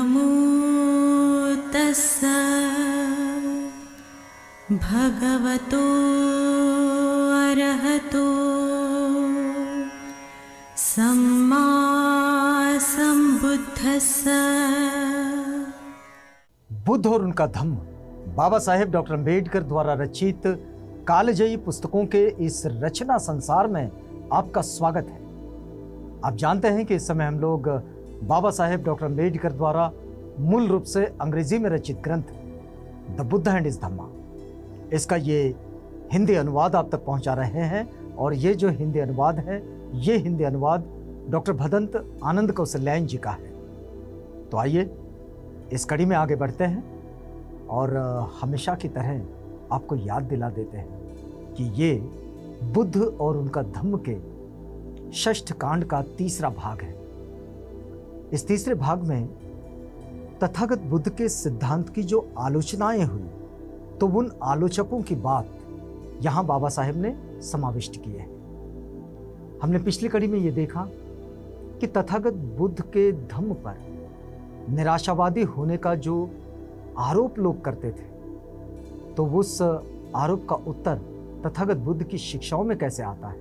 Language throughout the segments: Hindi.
नमो तस्स भगवतो अरहतो सम्मा सम्बुद्धस्स। बुद्ध और उनका धम्म बाबा साहेब डॉक्टर अम्बेडकर द्वारा रचित कालजयी पुस्तकों के इस रचना संसार में आपका स्वागत है। आप जानते हैं कि इस समय हम लोग बाबा साहेब डॉक्टर अम्बेडकर द्वारा मूल रूप से अंग्रेजी में रचित ग्रंथ द बुद्ध एंड हिज धम्मा, इसका ये हिंदी अनुवाद आप तक पहुंचा रहे हैं। और ये जो हिंदी अनुवाद है, ये हिंदी अनुवाद डॉक्टर भदंत आनंद कौशल्यायन जी का है। तो आइए इस कड़ी में आगे बढ़ते हैं और हमेशा की तरह आपको याद दिला देते हैं कि ये बुद्ध और उनका धम्म के षष्ठ कांड का तीसरा भाग है। इस तीसरे भाग में तथागत बुद्ध के सिद्धांत की जो आलोचनाएं हुई, तो उन आलोचकों की बात यहां बाबा साहेब ने समाविष्ट की है। हमने पिछली कड़ी में यह देखा कि तथागत बुद्ध के धम्म पर निराशावादी होने का जो आरोप लोग करते थे, तो उस आरोप का उत्तर तथागत बुद्ध की शिक्षाओं में कैसे आता है,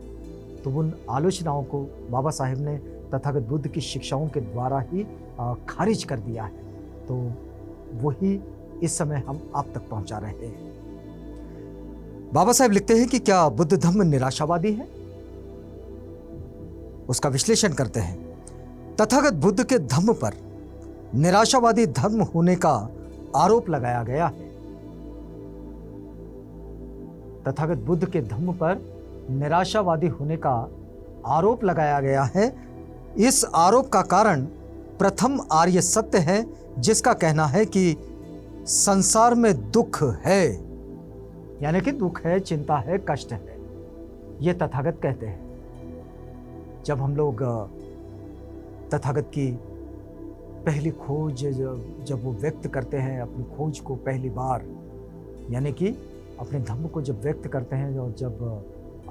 तो उन आलोचनाओं को बाबा साहेब ने तथागत बुद्ध की शिक्षाओं के द्वारा ही खारिज कर दिया है। तो वही इस समय हम आप तक पहुंचा रहे हैं। बाबा साहेब लिखते हैं कि क्या बुद्ध धम्म निराशावादी है? उसका विश्लेषण करते हैं। तथागत बुद्ध के धम्म पर निराशावादी धर्म होने का आरोप लगाया गया है। तथागत बुद्ध के धम्म पर निराशावादी होने का आरोप लगाया गया है। इस आरोप का कारण प्रथम आर्य सत्य है, जिसका कहना है कि संसार में दुख है, यानी कि दुख है, चिंता है, कष्ट है। ये तथागत कहते हैं। जब हम लोग तथागत की पहली खोज जब वो व्यक्त करते हैं, अपनी खोज को पहली बार, यानी कि अपने धम्म को जब व्यक्त करते हैं और जब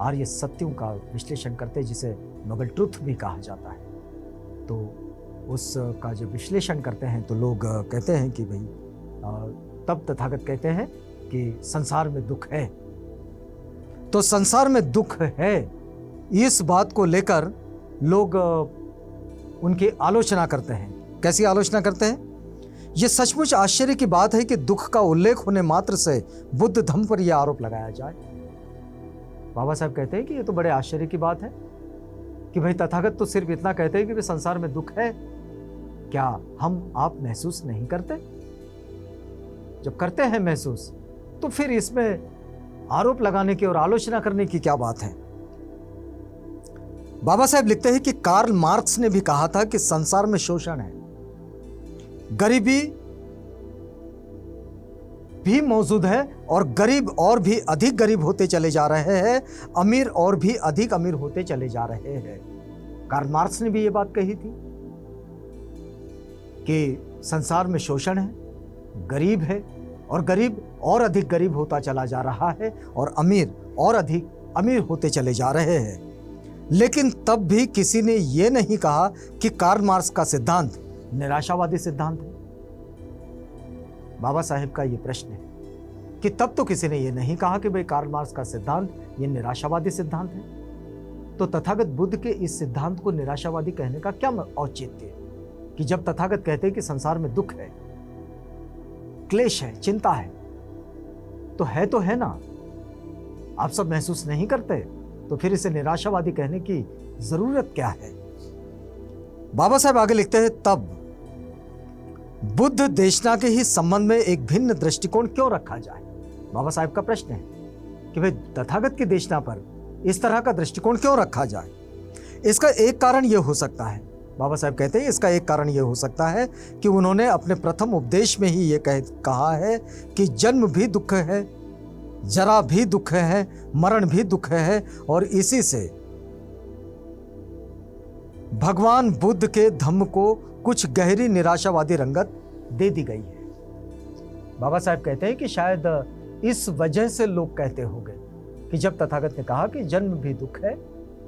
आर्य सत्यों का विश्लेषण करते हैं, जिसे नोबल ट्रुथ भी कहा जाता है, तो उसका जब विश्लेषण करते हैं तो लोग कहते हैं कि भाई तब तथागत कहते हैं कि संसार में दुख है। तो संसार में दुख है, इस बात को लेकर लोग उनकी आलोचना करते हैं। कैसी आलोचना करते हैं? यह सचमुच आश्चर्य की बात है कि दुख का उल्लेख होने मात्र से बुद्ध धम्म पर यह आरोप लगाया जाए। बाबा साहब कहते हैं कि यह तो बड़े आश्चर्य की बात है कि भाई तथागत तो सिर्फ इतना कहते हैं कि संसार में दुख है। क्या हम आप महसूस नहीं करते? जब करते हैं महसूस, तो फिर इसमें आरोप लगाने की और आलोचना करने की क्या बात है? बाबा साहब लिखते हैं कि कार्ल मार्क्स ने भी कहा था कि संसार में शोषण है, गरीबी भी मौजूद है और गरीब और भी अधिक गरीब होते चले जा रहे हैं, अमीर और भी अधिक अमीर होते चले जा रहे हैं। कार्ल मार्क्स ने भी ये बात कही थी कि संसार में शोषण है, गरीब है और गरीब और अधिक गरीब होता चला जा रहा है और अमीर और अधिक अमीर होते चले जा रहे हैं। लेकिन तब भी किसी ने यह नहीं कहा कि कार्ल मार्क्स का सिद्धांत निराशावादी सिद्धांत है। बाबा साहेब का यह प्रश्न है कि तब तो किसी ने यह नहीं कहा कि भाई कार्ल मार्क्स का सिद्धांत यह निराशावादी सिद्धांत है। तो तथागत बुद्ध के इस सिद्धांत को निराशावादी कहने का क्या औचित्य है कि जब तथागत कहते हैं कि संसार में दुख है, क्लेश है, चिंता है, तो है ना, आप सब महसूस नहीं करते, तो फिर इसे निराशावादी कहने की जरूरत क्या है? बाबा साहब आगे लिखते हैं, तब बुद्ध देशना के ही संबंध में एक भिन्न दृष्टिकोण क्यों रखा जाए? बाबा साहब का प्रश्न है कि भाई तथागत की देशना पर इस तरह का दृष्टिकोण क्यों रखा जाए? इसका एक कारण यह हो सकता है, बाबा साहब कहते हैं इसका एक कारण यह हो सकता है कि उन्होंने अपने प्रथम उपदेश में ही यह कहा है कि जन्म भी दुख है, जरा भी दुख है, मरण भी दुख है, और इसी से भगवान बुद्ध के धम्म को कुछ गहरी निराशावादी रंगत दे दी गई है। बाबा साहब कहते हैं कि शायद इस वजह से लोग कहते होंगे कि जब तथागत ने कहा कि जन्म भी दुख है,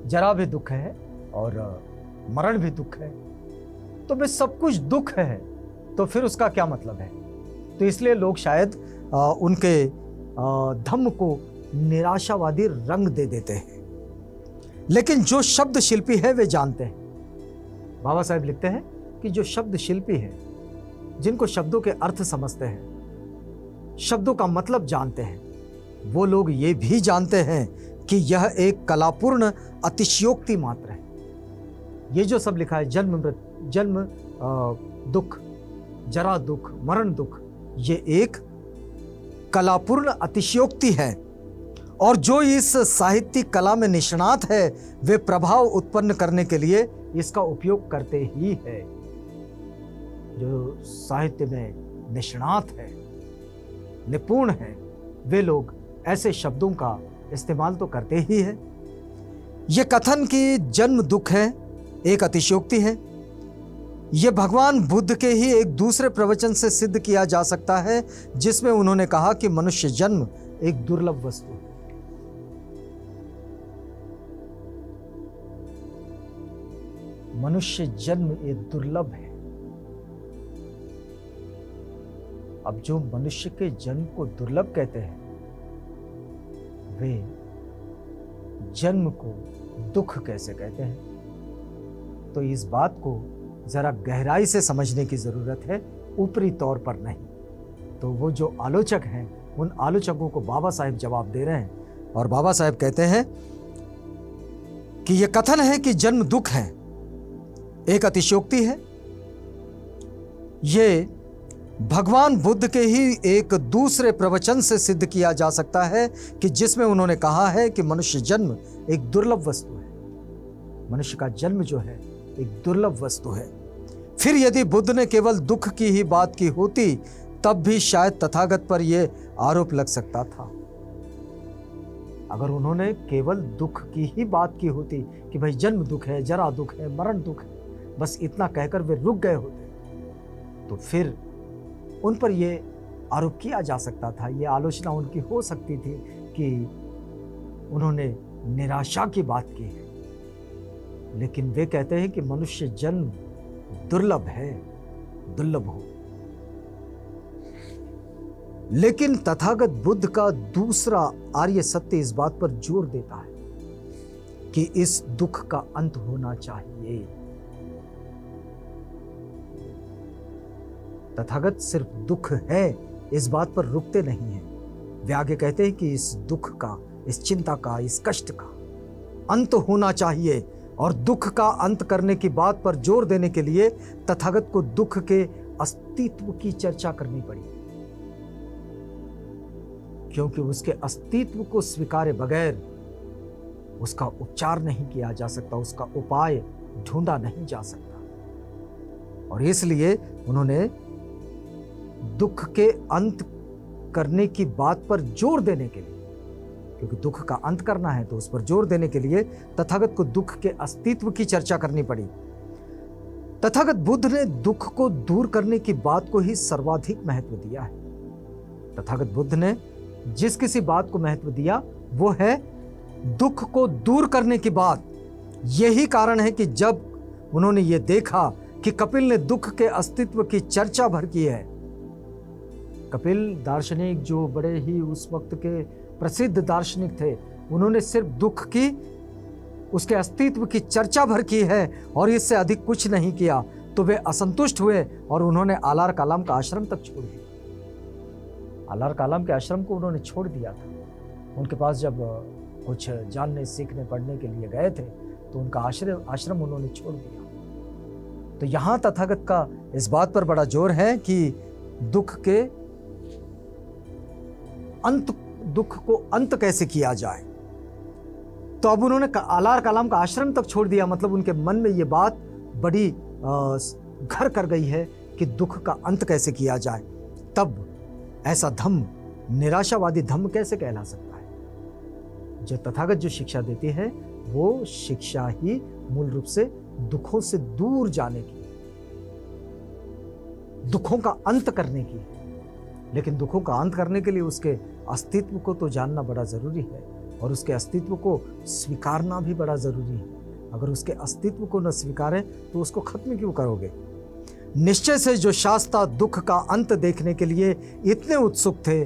जरा भी दुख है और मरण भी दुख है, तो वे सब कुछ दुख है, तो फिर उसका क्या मतलब है? तो इसलिए लोग शायद उनके धम्म को निराशावादी रंग दे देते हैं। लेकिन जो शब्द शिल्पी है वे जानते हैं। बाबा साहेब लिखते हैं कि जो शब्द शिल्पी है, जिनको शब्दों के अर्थ समझते हैं, शब्दों का मतलब जानते हैं, वो लोग ये भी जानते हैं कि यह एक कलापूर्ण अतिशयोक्ति मात्र है। ये जो सब लिखा है, जन्म दुख, जरा दुख, मरण दुख, ये एक कलापूर्ण अतिशयोक्ति है। और जो इस साहित्यिक कला में निष्णात है वे प्रभाव उत्पन्न करने के लिए इसका उपयोग करते ही है। जो साहित्य में निष्णात है, निपुण है, वे लोग ऐसे शब्दों का इस्तेमाल तो करते ही है। ये कथन कि जन्म दुख है एक अतिशयोक्ति है। यह भगवान बुद्ध के ही एक दूसरे प्रवचन से सिद्ध किया जा सकता है, जिसमें उन्होंने कहा कि मनुष्य जन्म एक दुर्लभ वस्तु है। मनुष्य जन्म एक दुर्लभ है। अब जो मनुष्य के जन्म को दुर्लभ कहते हैं, वे जन्म को दुख कैसे कहते हैं? तो इस बात को जरा गहराई से समझने की जरूरत है, ऊपरी तौर पर नहीं। तो वो जो आलोचक हैं, उन आलोचकों को बाबा साहेब जवाब दे रहे हैं। और बाबा साहेब कहते हैं कि यह कथन है कि जन्म दुख है एक अतिशयोक्ति है। ये भगवान बुद्ध के ही एक दूसरे प्रवचन से सिद्ध किया जा सकता है कि जिसमें उन्होंने कहा है कि मनुष्य जन्म एक दुर्लभ वस्तु है। मनुष्य का जन्म जो है एक दुर्लभ वस्तु है। फिर यदि बुद्ध ने केवल दुख की ही बात की होती, तब भी शायद तथागत पर यह आरोप लग सकता था। अगर उन्होंने केवल दुख की ही बात की होती कि भाई जन्म दुख है, जरा दुख है, मरण दुख है, बस इतना कहकर वे रुक गए होते, तो फिर उन पर यह आरोप किया जा सकता था, यह आलोचना उनकी हो सकती थी कि उन्होंने निराशा की बात की है। लेकिन वे कहते हैं कि मनुष्य जन्म दुर्लभ है, दुर्लभ हो। लेकिन तथागत बुद्ध का दूसरा आर्य सत्य इस बात पर जोर देता है कि इस दुख का अंत होना चाहिए। तथागत सिर्फ दुख है इस बात पर रुकते नहीं हैं। वे आगे कहते हैं कि इस दुख का, इस चिंता का, इस कष्ट का अंत होना चाहिए। और दुख का अंत करने की बात पर जोर देने के लिए तथागत को दुख के अस्तित्व की चर्चा करनी पड़ी, क्योंकि उसके अस्तित्व को स्वीकारे बगैर उसका उपचार नहीं किया जा सकता, उसका उपाय ढूंढा नहीं जा सकता। और इसलिए उन्होंने दुख के अंत करने की बात पर जोर देने के लिए, क्योंकि दुख का अंत करना है तो उस पर जोर देने के लिए तथागत को दुख के अस्तित्व की चर्चा करनी पड़ी। तथागत बुद्ध ने दुख को दूर करने की बात को ही सर्वाधिक महत्व दिया है। तथागत बुद्ध ने जिस किसी बात को महत्व दिया वो है दुख को दूर करने की बात। यही कारण है कि जब उन्होंने ये देखा कि कपिल ने दुख के अस्तित्व की चर्चा भर की है, कपिल दार्शनिक जो बड़े ही उस वक्त के प्रसिद्ध दार्शनिक थे, उन्होंने सिर्फ दुख की, उसके अस्तित्व की चर्चा भर की है और इससे अधिक कुछ नहीं किया, तो वे असंतुष्ट हुए और उन्होंने आलार कालाम का आश्रम तक छोड़ दिया। आलार कालाम के आश्रम को उन्होंने छोड़ दिया था। उनके पास जब कुछ जानने, सीखने, पढ़ने के लिए गए थे तो उनका आश्रम उन्होंने छोड़ दिया। तो यहाँ तथागत का इस बात पर बड़ा जोर है कि दुख को अंत कैसे किया जाए। तो अब उन्होंने आलार कालाम का आश्रम तक छोड़ दिया, मतलब उनके मन में ये बात बड़ी घर कर गई है कि दुख का अंत कैसे किया जाए। तब ऐसा धम्म निराशावादी धम्म कैसे कहला सकता है? जो तथागत जो शिक्षा देती है वो शिक्षा ही मूल रूप से दुखों से दूर जाने की, दुखों का अंत करने की है। लेकिन दुखों का अंत करने के लिए उसके अस्तित्व को तो जानना बड़ा जरूरी है और उसके अस्तित्व को स्वीकारना भी बड़ा जरूरी है। अगर उसके अस्तित्व को न स्वीकारें तो उसको खत्म क्यों करोगे? निश्चय से जो शास्ता दुख का अंत देखने के लिए इतने उत्सुक थे,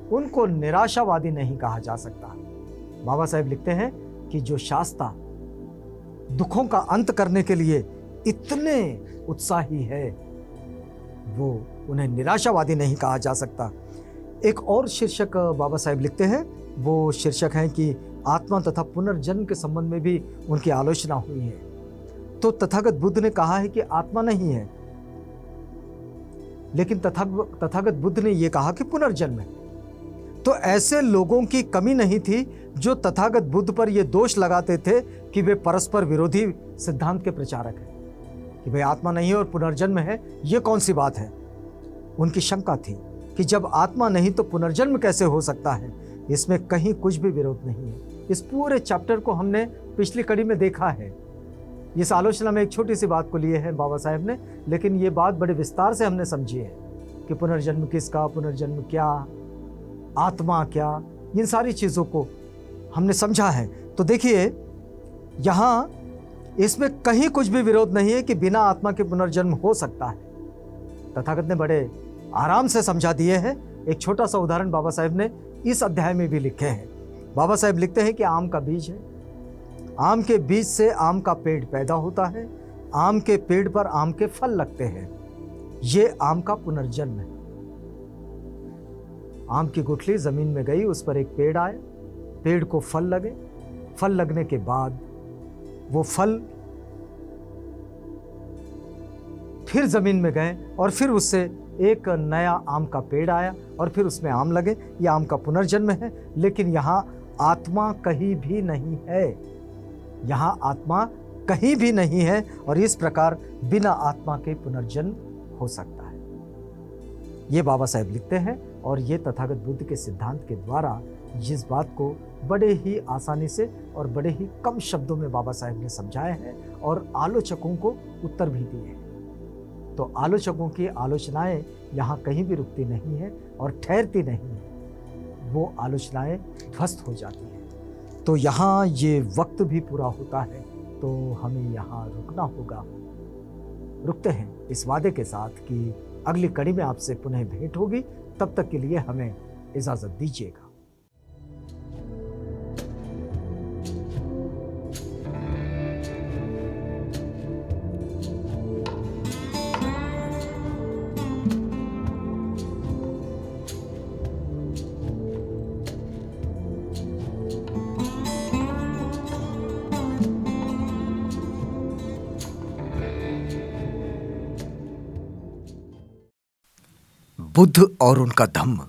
उनको निराशावादी नहीं कहा जा सकता। बाबा साहेब लिखते हैं कि जो शास्ता दुखों का अंत करने के लिए इतने उत्साही है, वो उन्हें निराशावादी नहीं कहा जा सकता। एक और शीर्षक बाबा साहेब लिखते हैं, वो शीर्षक है कि आत्मा तथा पुनर्जन्म के संबंध में भी उनकी आलोचना हुई है। तो तथागत बुद्ध ने कहा है कि आत्मा नहीं है, लेकिन तथागत बुद्ध ने यह कहा कि पुनर्जन्म है। तो ऐसे लोगों की कमी नहीं थी जो तथागत बुद्ध पर यह दोष लगाते थे कि वे परस्पर विरोधी सिद्धांत के प्रचारक हैं, कि भाई आत्मा नहीं है और पुनर्जन्म है, ये कौन सी बात है। उनकी शंका थी कि जब आत्मा नहीं तो पुनर्जन्म कैसे हो सकता है। इसमें कहीं कुछ भी विरोध नहीं है। इस पूरे चैप्टर को हमने पिछली कड़ी में देखा है। इस आलोचना में एक छोटी सी बात को लिए है बाबा साहेब ने, लेकिन ये बात बड़े विस्तार से हमने समझी है कि पुनर्जन्म किसका, पुनर्जन्म क्या, आत्मा क्या, इन सारी चीज़ों को हमने समझा है। तो देखिए, यहाँ इसमें कहीं कुछ भी विरोध नहीं है कि बिना आत्मा के पुनर्जन्म हो सकता है। तथागत ने बड़े आराम से समझा दिए हैं। एक छोटा सा उदाहरण बाबा साहेब ने इस अध्याय में भी लिखे हैं। बाबा साहेब लिखते हैं कि आम का बीज है, आम के बीज से आम का पेड़ पैदा होता है, आम के पेड़ पर आम के फल लगते हैं, ये आम का पुनर्जन्म है। आम की गुठली जमीन में गई, उस पर एक पेड़ आया, पेड़ को फल लगे, फल लगने के बाद वो फल फिर जमीन में गए और फिर उससे एक नया आम का पेड़ आया और फिर उसमें आम लगे, यह आम का पुनर्जन्म है। लेकिन यहाँ आत्मा कहीं भी नहीं है, यहाँ आत्मा कहीं भी नहीं है और इस प्रकार बिना आत्मा के पुनर्जन्म हो सकता है। ये बाबा साहेब लिखते हैं और ये तथागत बुद्ध के सिद्धांत के द्वारा जिस बात को बड़े ही आसानी से और बड़े ही कम शब्दों में बाबा साहेब ने समझाया है और आलोचकों को उत्तर भी दिए हैं। तो आलोचकों की आलोचनाएं यहाँ कहीं भी रुकती नहीं है और ठहरती नहीं है, वो आलोचनाएं ध्वस्त हो जाती हैं। तो यहाँ ये वक्त भी पूरा होता है, तो हमें यहाँ रुकना होगा। रुकते हैं इस वादे के साथ कि अगली कड़ी में आपसे पुनः भेंट होगी। तब तक के लिए हमें इजाज़त दीजिएगा। बुद्ध और उनका धम्म।